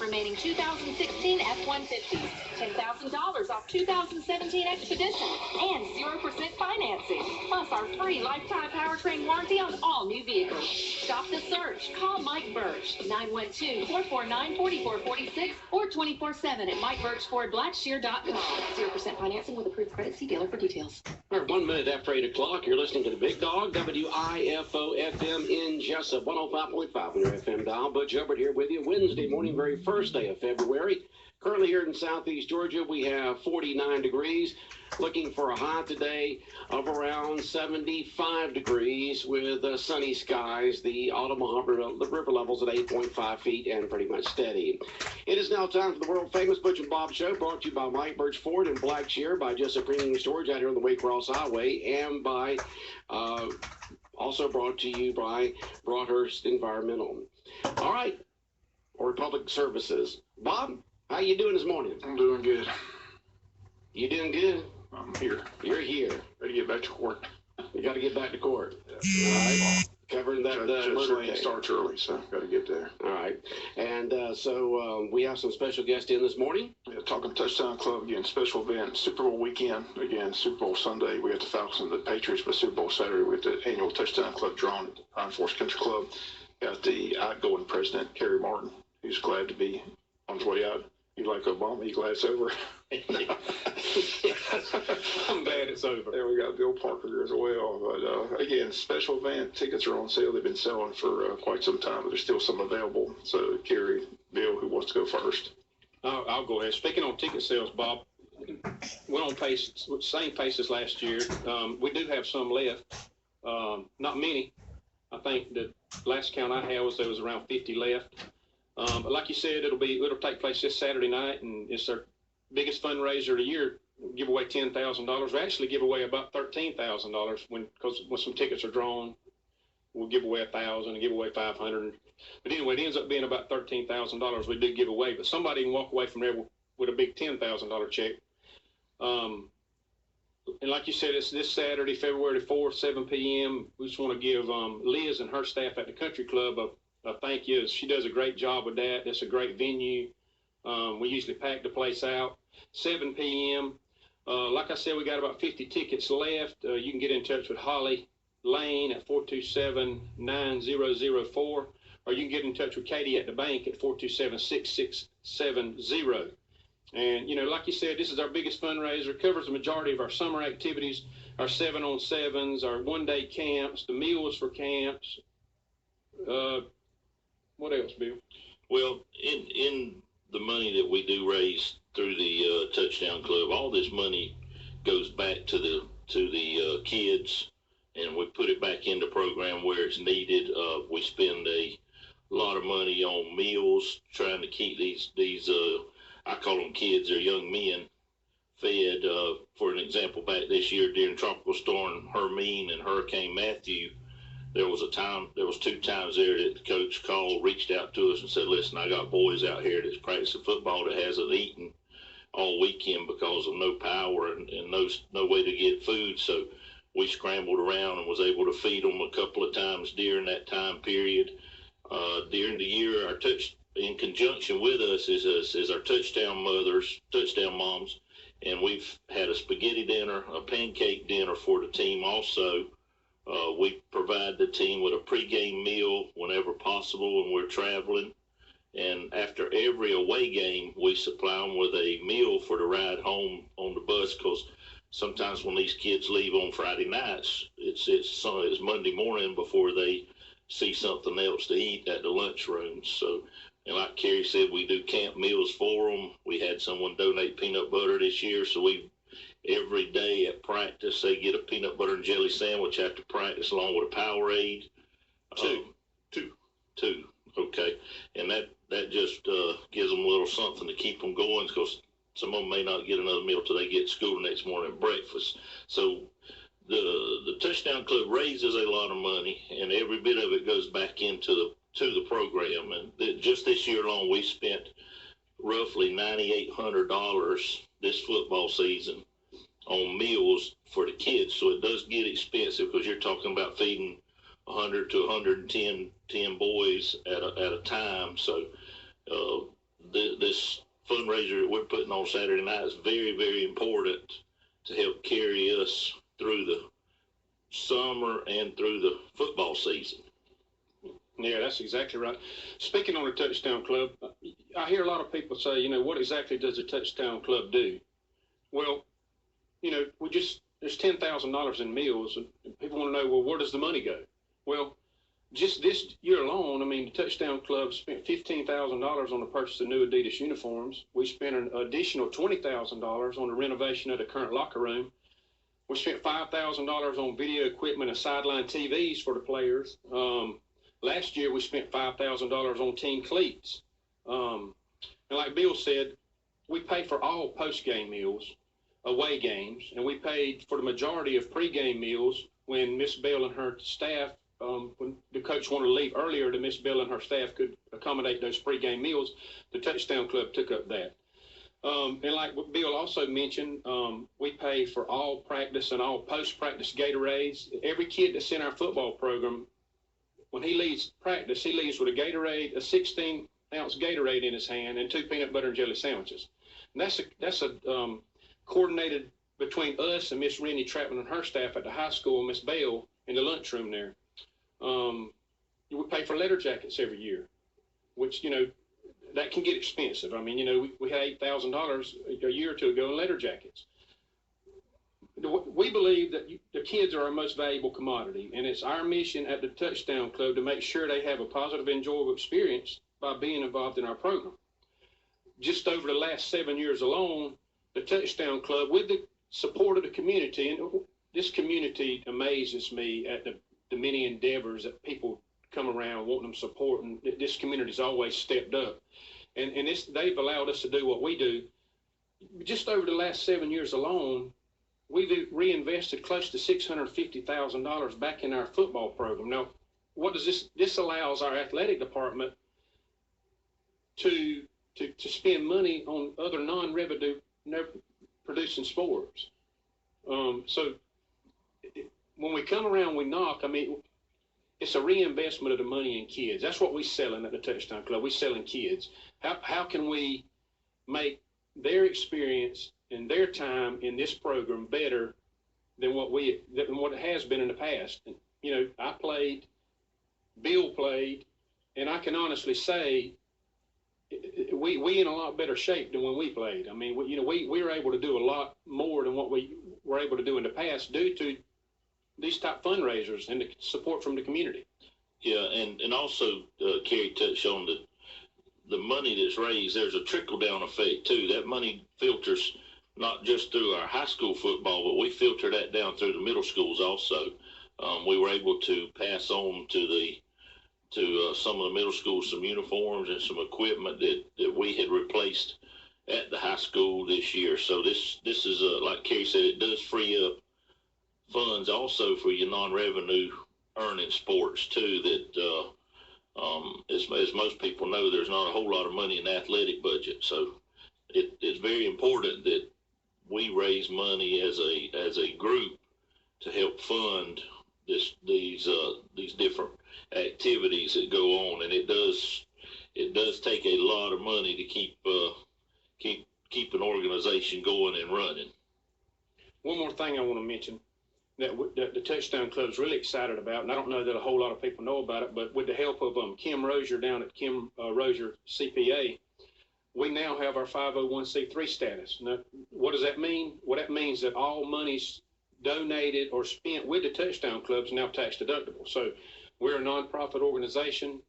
remaining 2016 F-150s, $10,000 off 2017 Expedition, and 0% financing. Plus our free lifetime powertrain warranty on all new vehicles. Stop the search. Call Mike Birch, 912-449-4446 or 24/7 at MikeBirchFordBlackshear.com. 0% financing with approved credit. See dealer for details. All right, 1 minute after 8 o'clock, you're listening to the Big Dog, WIFO-FM in Jessup, 105.5 on your FM dial. Butch Hubbard here with you. Wednesday morning, very first day of February. Currently here in southeast Georgia, we have 49 degrees. Looking for a high today of around 75 degrees with sunny skies. The river level's at 8.5 feet and pretty much steady. It is now time for the world-famous Butch and Bob Show, brought to you by Mike Birch Ford and Blackshear, by Jessup Premium Storage out here on the Waycross Highway, and by also brought to you by Broadhurst Environmental. All right, or Public Services. Bob, how you doing this morning? I'm doing good. You doing good? I'm here. You're here. Ready to get back to court. You got to get back to court. Yeah. All right. Covering that murder case. Starts early, so got to get there. All right. And so we have some special guests in this morning. Yeah, talking Touchdown Club again, special event, Super Bowl weekend. Again, Super Bowl Sunday, we got the Falcons and the Patriots, but Super Bowl Saturday, we got the annual Touchdown Club drawn at the Pine Forest Country Club. Got the outgoing president, Kerry Martin. He's glad to be on his way out. You like Obama? You glad it's over? I'm glad it's over. There we got Bill Parker as well. But again, special event. Tickets are on sale. They've been selling for quite some time, but there's still some available. So, Kerry, Bill, who wants to go first? I'll go ahead. Speaking on ticket sales, Bob, went on pace, same pace as last year. We do have some left. Not many. I think the last count I had was there was around 50 left. But like you said, it'll take place this Saturday night, and it's our biggest fundraiser of the year. We'll give away $10,000. We actually give away about $13,000 because when some tickets are drawn, we'll give away 1,000 and give away 500. But anyway, it ends up being about $13,000 we do give away. But somebody can walk away from there with a big $10,000 check. And like you said, it's this Saturday, February 4th, 7 p.m. We just want to give Liz and her staff at the country club a thank you. She does a great job with that. That's a great venue. We usually pack the place out. 7 p.m. Like I said, we got about 50 tickets left. You can get in touch with Holly Lane at 427-9004, or you can get in touch with Katie at the bank at 427-6670. And, like you said, this is our biggest fundraiser. Covers the majority of our summer activities, our 7-on-7s, our one-day camps, the meals for camps. What else, Bill? Well, in the money that we do raise through the Touchdown Club, all this money goes back to the kids, and we put it back in the program where it's needed. We spend a lot of money on meals, trying to keep these I call them kids, they're young men, fed. For an example, back this year during Tropical Storm Hermine and Hurricane Matthew, there was 2 times there that the coach called, reached out to us and said, listen, I got boys out here that's practicing football that hasn't eaten all weekend because of no power and no way to get food. So we scrambled around and was able to feed them a couple of times during that time period. During the year, in conjunction with us is our touchdown moms, and we've had a spaghetti dinner, a pancake dinner for the team also. We provide the team with a pregame meal whenever possible when we're traveling. And after every away game, we supply them with a meal for the ride home on the bus, because sometimes when these kids leave on Friday nights, it's Monday morning before they see something else to eat at the lunchroom. So, and like Kerry said, we do camp meals for them. We had someone donate peanut butter this year, so every day at practice, they get a peanut butter and jelly sandwich after practice along with a Powerade. Two. Okay. And that just gives them a little something to keep them going, because some of them may not get another meal till they get to school the next morning at breakfast. So the Touchdown Club raises a lot of money, and every bit of it goes back into the program. And just this year alone, we spent roughly $9,800 this football season on meals for the kids. So it does get expensive, because you're talking about feeding 100 to 110 boys at a time. So this fundraiser that we're putting on Saturday night is very, very important to help carry us through the summer and through the football season. Yeah, that's exactly right. Speaking on the Touchdown Club, I hear a lot of people say, you know, what exactly does a Touchdown Club do? Well, you know, there's $10,000 in meals, and people want to know, well, where does the money go? Well, just this year alone, I mean, the Touchdown Club spent $15,000 on the purchase of new Adidas uniforms. We spent an additional $20,000 on the renovation of the current locker room. We spent $5,000 on video equipment and sideline TVs for the players. Last year, we spent $5,000 on team cleats. And like Bill said, we pay for all post-game meals, away games, and we paid for the majority of pre-game meals when Miss Bell and her staff, when the coach wanted to leave earlier, to Miss Bell and her staff could accommodate those pre-game meals. The Touchdown Club took up that. And like Bill also mentioned, we pay for all practice and all post-practice Gatorades. Every kid that's in our football program, when he leaves practice, he leaves with a Gatorade, a 16-ounce Gatorade in his hand, and 2 peanut butter and jelly sandwiches. And that's a coordinated between us and Miss Rennie Trapman and her staff at the high school, and Miss Bell in the lunchroom there. We pay for letter jackets every year, which, you know, that can get expensive. I mean, you know, we had $8,000 a year or two ago in letter jackets. We believe that the kids are our most valuable commodity, and it's our mission at the Touchdown Club to make sure they have a positive, enjoyable experience by being involved in our program. Just over the last 7 years alone, the Touchdown Club, with the support of the community, and this community amazes me at the many endeavors that people come around wanting them support, and this community's always stepped up. And they've allowed us to do what we do. Just over the last 7 years alone, we've reinvested close to $650,000 back in our football program. Now, what does this? This allows our athletic department to spend money on other non-revenue producing sports. So when we come around, we knock. I mean, it's a reinvestment of the money in kids. That's what we're selling at the Touchdown Club. We're selling kids. How can we make their experience and their time in this program better than what it has been in the past? And, you know, I played, Bill played, and I can honestly say we in a lot better shape than when we played. I mean, we were able to do a lot more than what we were able to do in the past due to these type fundraisers and the support from the community. Yeah, and also Kerry touched on the money that's raised. There's a trickle-down effect, too. That money filters not just through our high school football, but we filter that down through the middle schools also. We were able to pass on to some of the middle schools some uniforms and some equipment that we had replaced at the high school this year. So this is, like Kerry said, it does free up funds also for your non-revenue earning sports too, that as most people know, there's not a whole lot of money in the athletic budget. So it's very important that we raise money as a group to help fund these different activities that go on, and it does take a lot of money to keep an organization going and running. One more thing I want to mention that the Touchdown Club is really excited about, and I don't know that a whole lot of people know about it, but with the help of Kim Rozier down at Kim Rozier CPA, we now have our 501c3 status. Now, what does that mean? Well, that means that all monies donated or spent with the Touchdown Club is now tax deductible. So we're a nonprofit organization.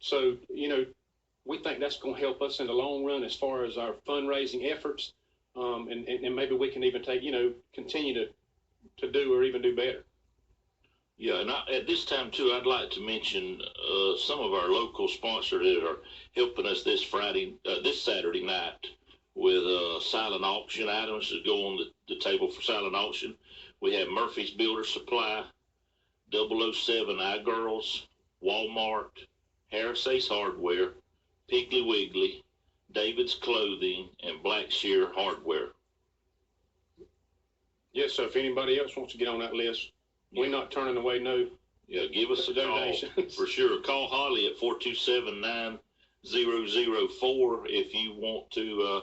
So, you know, we think that's going to help us in the long run as far as our fundraising efforts. And maybe we can even continue to do or even do better. Yeah, and at this time, too, I'd like to mention some of our local sponsors that are helping us this Saturday night with silent auction items that go on the table for silent auction. We have Murphy's Builder Supply, 007 iGirls, Walmart, Harris Ace Hardware, Piggly Wiggly, David's Clothing, and Blackshear Hardware. Yes, so if anybody else wants to get on that list, we're not turning away no. Yeah, give us a donation. Call for sure. Call Holly at if you want to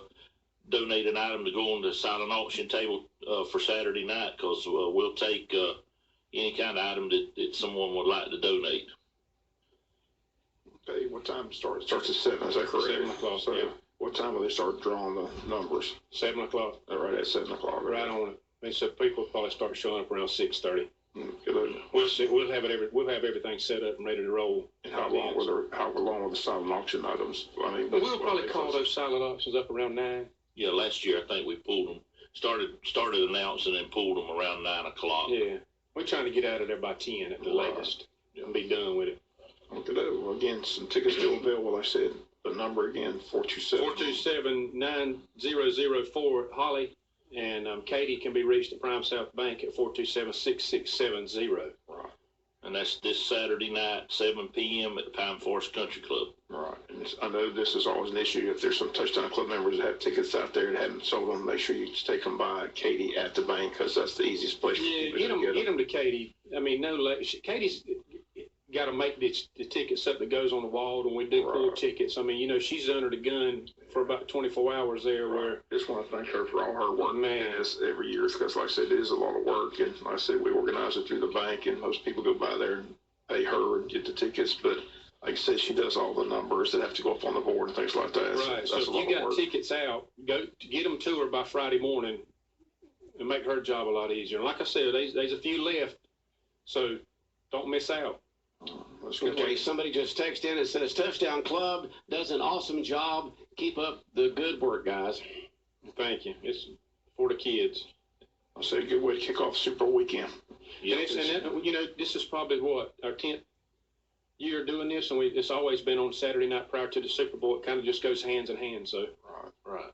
donate an item to go on the silent auction table for Saturday night, because we'll take any kind of item that someone would like to donate. Okay, what time starts? It starts at 7, is that correct? 7 o'clock, So, yeah. what time will they start drawing the numbers? 7 o'clock. Right at 7 o'clock. Right on it. They said people probably start showing up around 6:30. Good. We'll see. We'll have everything set up and ready to roll. And how long were the silent auction items? I mean, We'll probably call those silent auctions up around 9. Yeah, last year I think we pulled them, started announcing and pulled them around 9 o'clock. Yeah, we're trying to get out of there by 10 at the latest and be done with it. Okay, well, again, some tickets still available. Like I said, the number again, 427-9004 Holly, and Katie can be reached at Prime South Bank at 427-6670. Right. And that's this Saturday night, 7 p.m. at the Pine Forest Country Club. Right. And I know this is always an issue. If there's some Touchdown Club members that have tickets out there and haven't sold them, make sure you take them by Katie at the bank, because that's the easiest place for Yeah, people to get them to Katie. I mean, Katie's got to make the tickets up that goes on the wall when we do pull tickets. I mean, you know, she's under the gun for about 24 hours there. Where just want to thank her for all her work, man, every year, because like I said, it is a lot of work, and like I said, we organize it through the bank, and most people go by there and pay her and get the tickets, but like I said, she does all the numbers that have to go up on the board and things like that. Right. So if you got tickets out, go get them to her by Friday morning and make her job a lot easier. And like I said, there's a few left, so don't miss out. Okay, somebody just texted in and says Touchdown Club does an awesome job. Keep up the good work, guys. Thank you. It's for the kids. I'll say a good way to kick off Super Bowl weekend. Yeah, and you know, this is probably what, our 10th year doing this, and it's always been on Saturday night prior to the Super Bowl. It kind of just goes hands in hand. So right.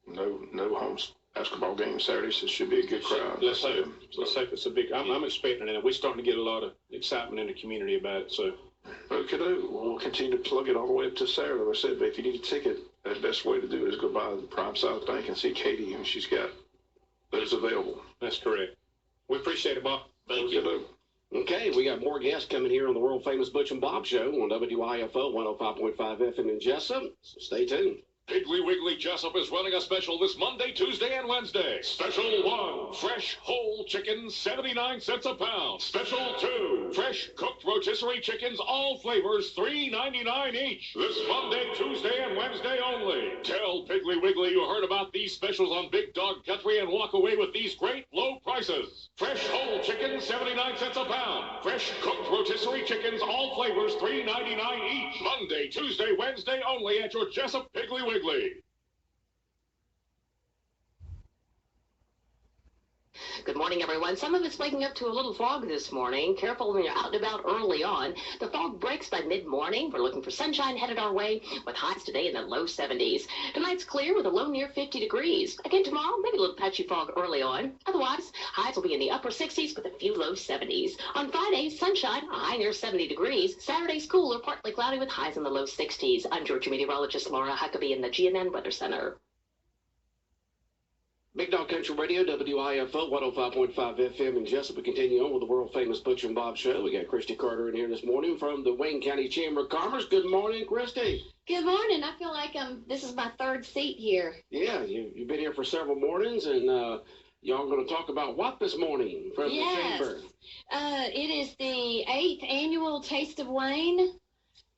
No home basketball game Saturday, so it should be a good crowd. Let's hope it's a big. I'm expecting it. We're starting to get a lot of excitement in the community about it. So, okay, we'll continue to plug it all the way up to Saturday. Like I said, but if you need a ticket, the best way to do it is go by the Prime South Bank and see Katie, and she's got those available. That's correct. We appreciate it, Bob. Thank you. Okay, we got more guests coming here on the world famous Butch and Bob show on WIFO 105.5 FM in Jessup. So stay tuned. Piggly Wiggly Jessup is running a special this Monday, Tuesday, and Wednesday. Special 1, fresh whole chicken, 79 cents a pound. Special 2, fresh cooked rotisserie chickens, all flavors, $3.99 each. This Monday, Tuesday, and Wednesday only. Tell Piggly Wiggly you heard about these specials on Big Dog Country and walk away with these great low prices. Fresh whole chicken, 79 cents a pound. Fresh cooked rotisserie chickens, all flavors, $3.99 each. Monday, Tuesday, Wednesday only at your Jessup Piggly Wiggly. Good morning, everyone. Some of us waking up to a little fog this morning. Careful when you're out and about early on. The fog breaks by mid-morning. We're looking for sunshine headed our way with highs today in the low 70s. Tonight's clear with a low near 50 degrees. Again tomorrow, maybe a little patchy fog early on. Otherwise, highs will be in the upper 60s with a few low 70s. On Friday, sunshine, a high near 70 degrees. Saturday's cooler, partly cloudy with highs in the low 60s. I'm Georgia meteorologist Laura Huckabee in the GNN Weather Center. Big Dog Country Radio, WIFO 105.5 FM in Jessup. We continue on with the world famous Butch and Bob show. We got Christy Carter in here this morning from the Wayne County Chamber of Commerce. Good morning, Christy. Good morning. I feel like this is my third seat here. Yeah, you've been here for several mornings, and y'all going to talk about what this morning from the chamber? It is the 8th annual Taste of Wayne.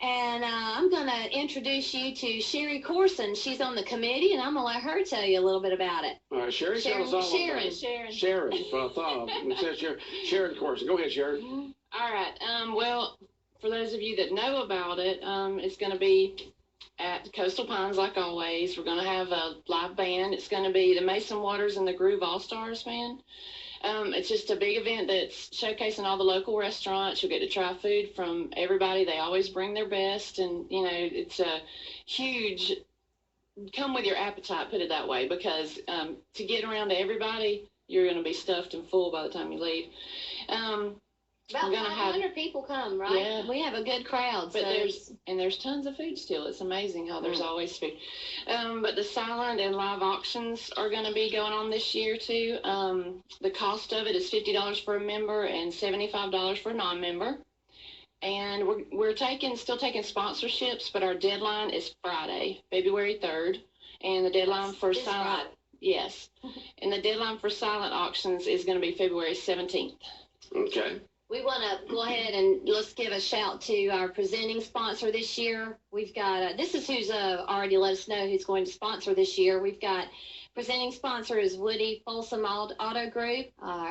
And I'm going to introduce you to Sherry Corson. She's on the committee, and I'm going to let her tell you a little bit about it. All right, Sherry, tell us all about it. Sharon. Well, I thought it says Sharon Corson. Go ahead, Sharon. Mm-hmm. All right. Well, for those of you that know about it, it's going to be at Coastal Pines like always. We're going to have a live band. It's going to be the Mason Waters and the Groove All-Stars band. It's just a big event that's showcasing all the local restaurants. You'll get to try food from everybody. They always bring their best, and, you know, it's a huge, come with your appetite, put it that way, because to get around to everybody, you're going to be stuffed and full by the time you leave. About 500 people come, right? Yeah. We have a good crowd. But there's tons of food still. It's amazing how there's always food. But the silent and live auctions are going to be going on this year, too. The cost of it is $50 for a member and $75 for a non-member. And we're still taking sponsorships, but our deadline is Friday, February 3rd. And the deadline for silent, yes. And the deadline for silent auctions is going to be February 17th. Okay. We want to go ahead and let's give a shout to our presenting sponsor this year. We've got, this is who's already let us know who's going to sponsor this year. We've got presenting sponsor is Woody Folsom Auto Group.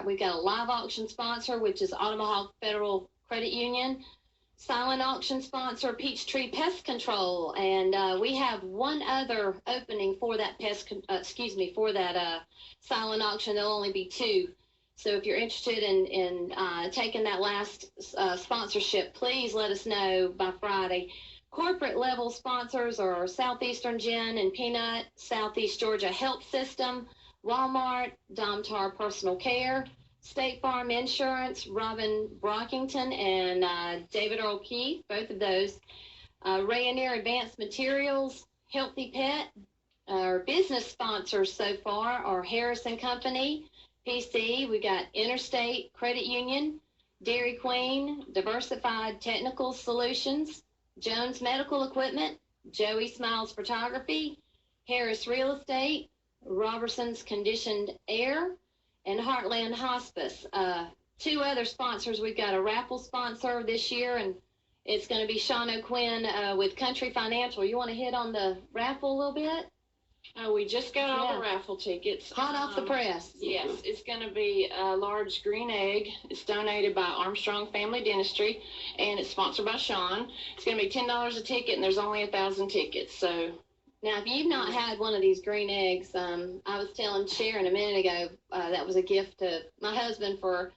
We've got a live auction sponsor, which is Omaha Federal Credit Union. Silent auction sponsor, Peachtree Pest Control. And we have one other opening for that silent auction. There'll only be 2. So if you're interested in taking that last sponsorship, please let us know by Friday. Corporate level sponsors are Southeastern Gin and Peanut, Southeast Georgia Health System, Walmart, Domtar Personal Care, State Farm Insurance, Robin Brockington and David Earl Keith, both of those. Rayonier Advanced Materials, Healthy Pet. Our business sponsors so far are Harrison Company, PC, we got Interstate Credit Union, Dairy Queen, Diversified Technical Solutions, Jones Medical Equipment, Joey Smiles Photography, Harris Real Estate, Robertson's Conditioned Air, and Heartland Hospice. 2 other sponsors. We've got a raffle sponsor this year, and it's going to be Sean O'Quinn with Country Financial. You want to hit on the raffle a little bit? We just got all the raffle tickets. Hot off the press. Yes, it's going to be a large green egg. It's donated by Armstrong Family Dentistry, and it's sponsored by Sean. It's going to be $10 a ticket, and there's only 1,000 tickets. So now, if you've not had one of these green eggs, I was telling Sharon a minute ago that was a gift to my husband for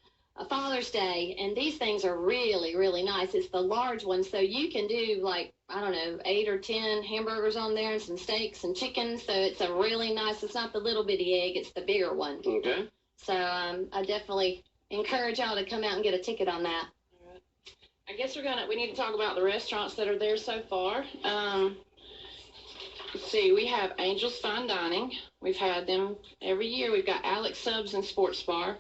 Father's Day, and these things are really, really nice. It's the large one, so you can do like, I don't know, 8 or 10 hamburgers on there and some steaks and chicken, so it's a really nice, it's not the little bitty egg, it's the bigger one. Okay. So I definitely encourage y'all to come out and get a ticket on that. All right. I guess we need to talk about the restaurants that are there so far. Let's see, we have Angel's Fine Dining. We've had them every year. We've got Alex Subs and Sports Bar,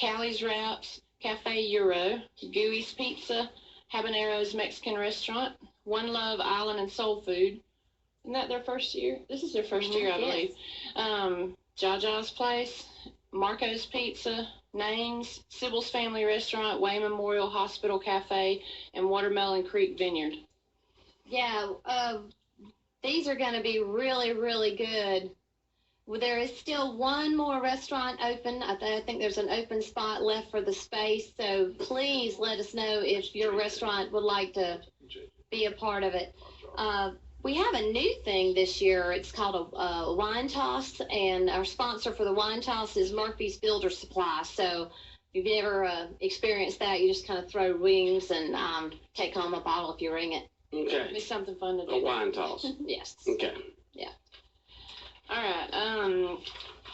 Callie's Wraps, Cafe Euro, Gooey's Pizza, Habanero's Mexican Restaurant, One Love Island and Soul Food. Isn't that their first year? This is their first year, I believe. Jaja's Place, Marco's Pizza, Names, Sybil's Family Restaurant, Way Memorial Hospital Cafe, and Watermelon Creek Vineyard. Yeah, these are going to be really, really good. Well, there is still one more restaurant open. I think there's an open spot left for the space. So please let us know if your restaurant would like to be a part of it. We have a new thing this year. It's called a wine toss, and our sponsor for the wine toss is Murphy's Builder Supply. So if you've ever experienced that, you just kind of throw wings and take home a bottle if you ring it. Okay. It's something fun to do. A wine toss. Yes. Okay. Yeah. All right.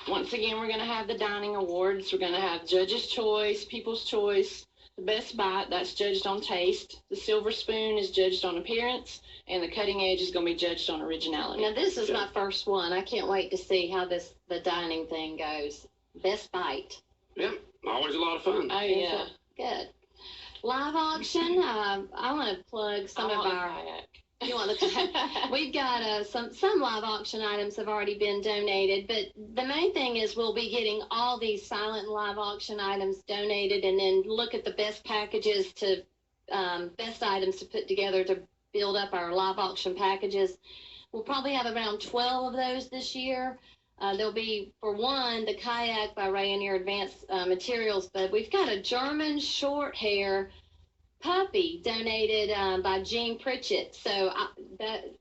Once again, we're going to have the dining awards. We're going to have Judge's Choice, People's Choice, the Best Bite, that's judged on taste. The Silver Spoon is judged on appearance, and the Cutting Edge is going to be judged on originality. Now, this is my first one. I can't wait to see how the dining thing goes. Best Bite. Yep. Always a lot of fun. Oh, yeah. Good. Live auction. I want to plug some of our. You want to? We've got some live auction items have already been donated, but the main thing is we'll be getting all these silent live auction items donated, and then look at the best packages to best items to put together to build up our live auction packages. We'll probably have around 12 of those this year. There'll be, for one, the kayak by Rayonier Advanced Materials, but we've got a German short hair puppy donated by Jean Pritchett. So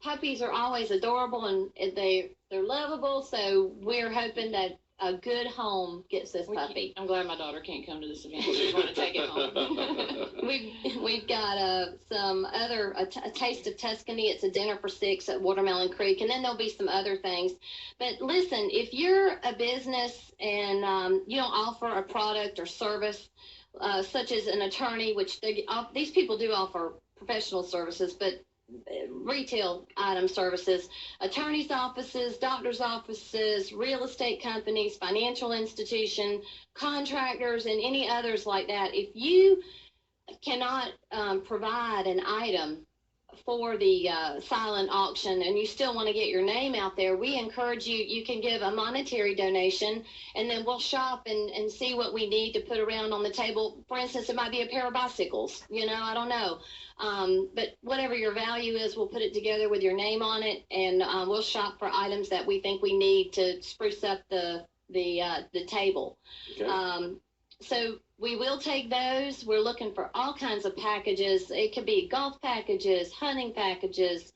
puppies are always adorable, and they're lovable, so we're hoping that a good home gets this puppy. I'm glad my daughter can't come to this event. She's going to take it home. We've got a Taste of Tuscany. It's a dinner for 6 at Watermelon Creek, and then there'll be some other things. But listen, if you're a business and you don't offer a product or service, such as an attorney, which these people do offer professional services, but retail item services, attorneys' offices, doctors' offices, real estate companies, financial institution, contractors, and any others like that. If you cannot provide an item for the silent auction and you still want to get your name out there, we encourage you, you can give a monetary donation and then we'll shop and see what we need to put around on the table. For instance, it might be a pair of bicycles, you know, I don't know. But whatever your value is, we'll put it together with your name on it and we'll shop for items that we think we need to spruce up the table. Okay. So we will take those. We're looking for all kinds of packages. It could be golf packages, hunting packages,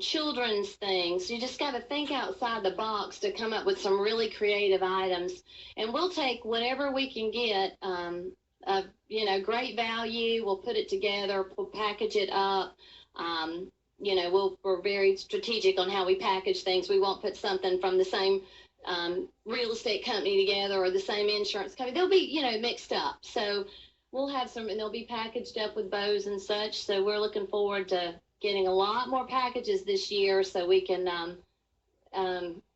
children's things. You just got to think outside the box to come up with some really creative items. And we'll take whatever we can get, of, you know, great value. We'll put it together. We'll package it up. You know, we're very strategic on how we package things. We won't put something from the same real estate company together or the same insurance company. They'll be, you know, mixed up. So we'll have some, and they'll be packaged up with bows and such. So we're looking forward to getting a lot more packages this year so we can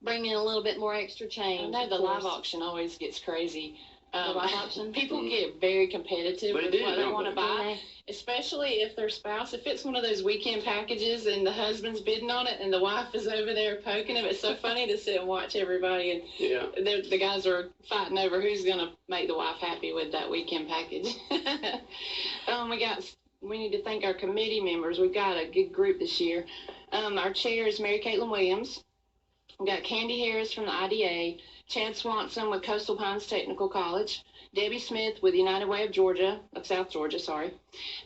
bring in a little bit more extra change. I know the live auction always gets crazy. The live auction? People get very competitive with what they want to buy, Okay. especially if their spouse, if it's one of those weekend packages and the husband's bidding on it and the wife is over there poking him. It's so funny to sit and watch everybody, and Yeah. the guys are fighting over who's going to make the wife happy with that weekend package. We need to thank our committee members. We've got a good group this year. Our chair is Mary Caitlin Williams. We've got Candy Harris from the IDA, Chad Swanson with Coastal Pines Technical College, Debbie Smith with United Way of South Georgia,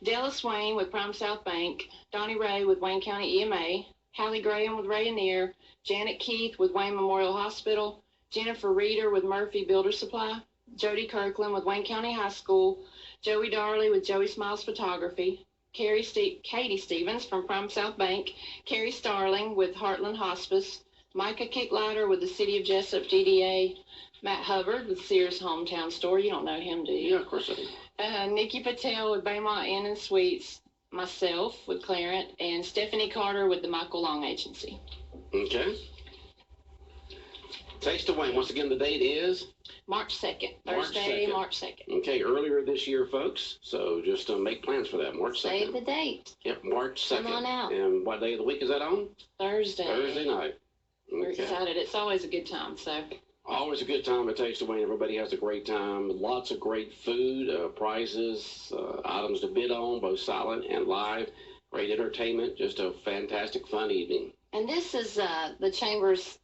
Della Swain with Prime South Bank, Donnie Ray with Wayne County EMA, Hallie Graham with Rayonier, Janet Keith with Wayne Memorial Hospital, Jennifer Reeder with Murphy Builder Supply, Jody Kirkland with Wayne County High School, Joey Darley with Joey Smiles Photography, Katie Stevens from Prime South Bank, Carrie Starling with Heartland Hospice, Micah Kicklighter with the City of Jessup DDA, Matt Hubbard with Sears Hometown Store. You don't know him, do you? Yeah, of course I do. Nikki Patel with Baymont Inn and Suites, myself with Clarent, and Stephanie Carter with the Michael Long Agency. Okay. Taste of Wayne. Once again, the date is? March 2nd, March Thursday, 2nd. March 2nd. Okay, earlier this year, folks. So just make plans for that. March 2nd. Save the date. Yep, March 2nd. Come on out. And what day of the week is that on? Thursday. Thursday night. We're Okay. excited. It's always a good time, so. Always a good time at Taste of Wayne. Everybody has a great time. Lots of great food, prizes, items to bid on, both silent and live. Great entertainment. Just a fantastic, fun evening. And this is the Chamber's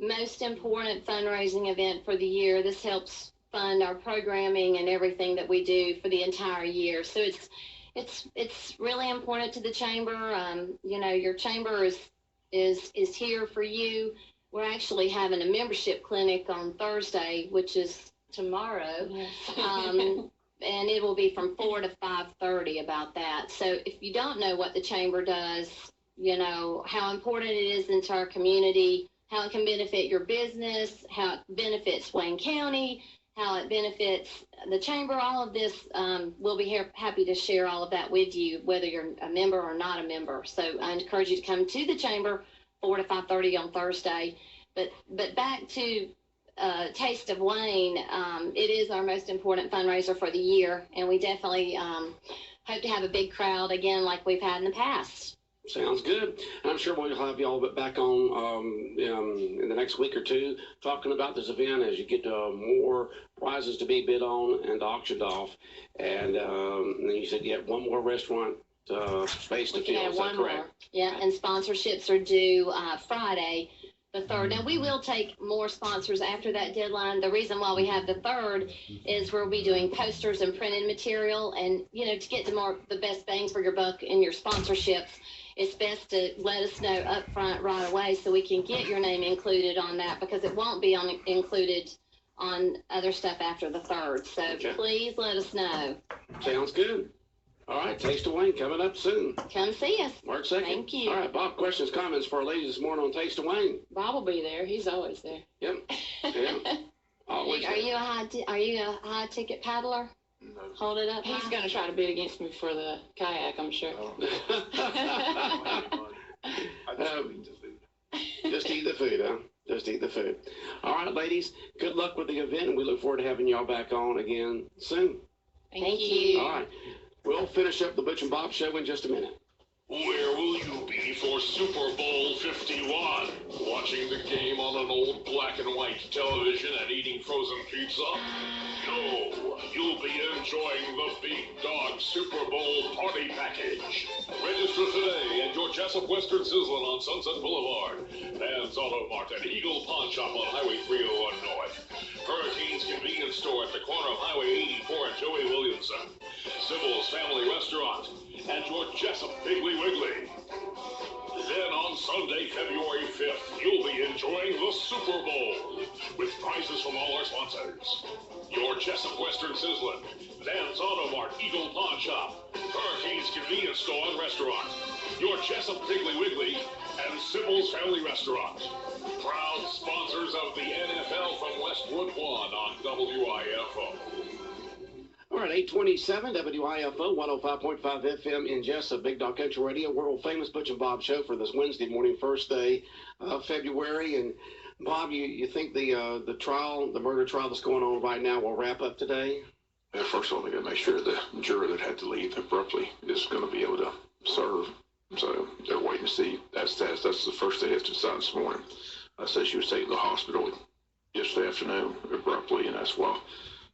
most important fundraising event for the year. This helps fund our programming and everything that we do for the entire year. So it's really important to the Chamber. You know, your Chamber is here for you. We're actually having a membership clinic on Thursday, which is tomorrow. Yes. And it will be from 4 to 5:30 about that. So if you don't know what the Chamber does, you know, how important it is into our community, how it can benefit your business, how it benefits Wayne County, how it benefits the Chamber, all of this, we'll be here happy to share all of that with you, whether you're a member or not a member. So I encourage you to come to the Chamber 4 to 5:30 on Thursday. But back to Taste of Wayne, it is our most important fundraiser for the year, and we definitely hope to have a big crowd again like we've had in the past. Sounds good. And I'm sure we'll have you all back on in the next week or two talking about this event as you get more prizes to be bid on and auctioned off. And then you said you have one more restaurant space to We can fill. have Is that one correct? more. Yeah, and sponsorships are due Friday, the 3rd. Now, we will take more sponsors after that deadline. The reason why we have the 3rd is we'll be doing posters and printed material. And, you know, to get the best bangs for your buck in your sponsorships, it's best to let us know up front right away so we can get your name included on that, because it won't be included on other stuff after the 3rd. So Okay. Please let us know. Sounds good. All right, Taste of Wayne coming up soon. Come see us. March 2nd. Thank you. All right, Bob, questions, comments for our ladies this morning on Taste of Wayne? Bob will be there. He's always there. Yep. Yeah. Always. Are you a high ticket paddler? No. Hold it up. He's high. going to try to bid against me for the kayak, I'm sure. I just eat the food. Just eat the food, huh? Just eat the food. All right, ladies, good luck with the event, and we look forward to having y'all back on again soon. Thank you. All right. We'll finish up the Butch and Bob show in just a minute. Where will you be for Super Bowl 51? Watching the game on an old black and white television and eating frozen pizza? No, you'll be enjoying the Big Dog Super Bowl Party Package. Register today at your Jessup Western Sizzlin on Sunset Boulevard, Dan's Auto Mart, and Eagle Pawn Shop on Highway 301 North, Hurricane's Convenience Store at the corner of Highway 84 and Joey Williamson, Sybil's Family Restaurant, and your Jessup Piggly Wiggly. Then on Sunday, February 5th, you'll be enjoying the Super Bowl with prizes from all our sponsors. Your Jessup Western Sizzlin, Dan's Auto Mart, Eagle Pawn Shop, Hurricane's Convenience Store and Restaurant, your Jessup Piggly Wiggly, and Sybil's Family Restaurant. Proud sponsors of the NFL from Westwood One on WIFO. All right, 827 WIFO 105.5 FM in Jessup, Big Dog Country Radio, world famous Butch and Bob show for this Wednesday morning, first day of February. And Bob, you think the trial, the murder trial that's going on right now, will wrap up today? Yeah, first of all, they got to make sure the juror that had to leave abruptly is going to be able to serve. So they're waiting to see. That's the first they have to decide this morning. I said she was taken to the hospital yesterday afternoon abruptly, and that's why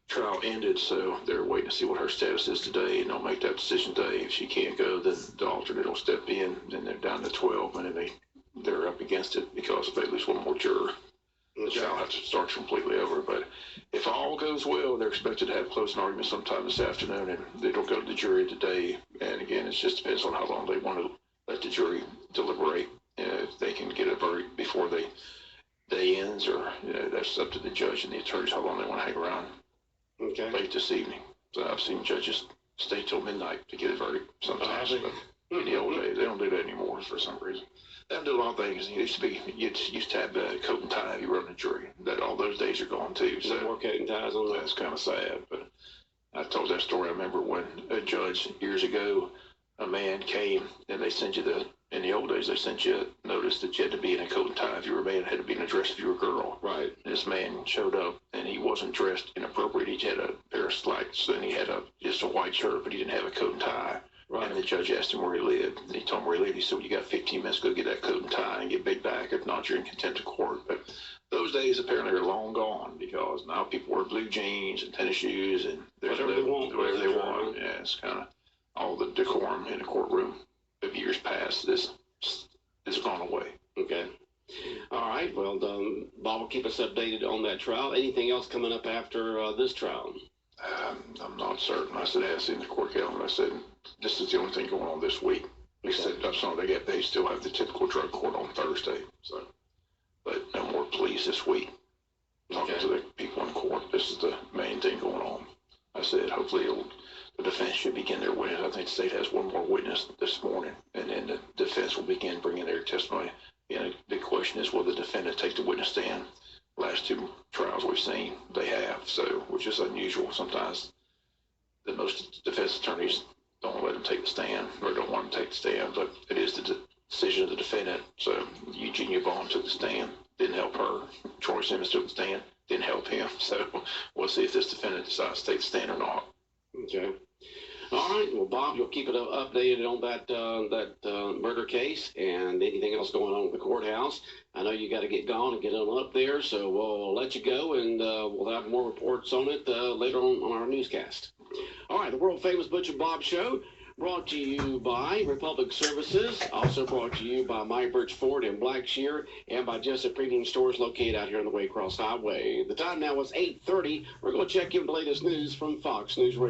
trial ended. So they're waiting to see what her status is today, and they'll make that decision today. If she can't go, then the alternate will step in. Then they're down to 12, and then they're up against it because if they lose one more juror, the trial has to start completely over. But if all goes well, they're expected to have closing arguments sometime this afternoon, and it'll go to the jury today. And again, it just depends on how long they want to let the jury deliberate. If they can get a verdict before the day ends, or that's up to the judge and the attorneys how long they want to hang around. Okay. Late this evening. So I've seen judges stay till midnight to get a verdict sometimes. But in the old days, they don't do that anymore for some reason. They don't do a lot of things. You used to have coat and tie if you were on the jury. That all those days are gone too. So no more coat and ties on that. That's kind of sad. But I told that story. I remember when a judge years ago, a man came and they sent you in the old days, they sent you a notice that you had to be in a coat and tie if you were a man, had to be in a dress if you were a girl. Right. And this man showed up and he wasn't dressed inappropriate. He had a pair of slacks and he had just a white shirt, but he didn't have a coat and tie. Right. And the judge asked him where he lived. And he told him where he lived. He said, well, you got 15 minutes to go get that coat and tie and get big back. If not, you're in contempt of court. But those days apparently are long gone because now people wear blue jeans and tennis shoes and whatever they want. Yeah, it's kind of all the decorum in the courtroom of years past. This has gone away. Okay. All right. Well, Bob will keep us updated on that trial. Anything else coming up after this trial? I'm not certain. I said, I asked in the court calendar. I said, this is the only thing going on this week. He said, that's not they still have the typical drug court on Thursday. So, but no more pleas this week. Talking to the people in court. This is the main thing going on. I said, hopefully the defense should begin their witness. I think the state has one more witness this morning, and then the defense will begin bringing their testimony. And the question is, will the defendant take the witness stand? Last two trials we've seen, they have, so which is unusual. Sometimes the most defense attorneys don't let them take the stand or don't want them to take the stand, but it is the decision of the defendant. So Eugenia Vaughn took the stand, didn't help her. Troy Simmons took the stand, didn't help him. So we'll see if this defendant decides to take the stand or not. Okay. All right. Well, Bob, you'll keep it updated on that murder case and anything else going on at the courthouse. I know you got to get gone and get on up there, so we'll let you go, and we'll have more reports on it later on our newscast. All right. The world famous Butch and Bob show brought to you by Republic Services, also brought to you by My Birch Ford in Blackshear, and by Jessup Premium Stores located out here on the Waycross Highway. The time now is 8:30. We're going to check in with the latest news from Fox News Radio.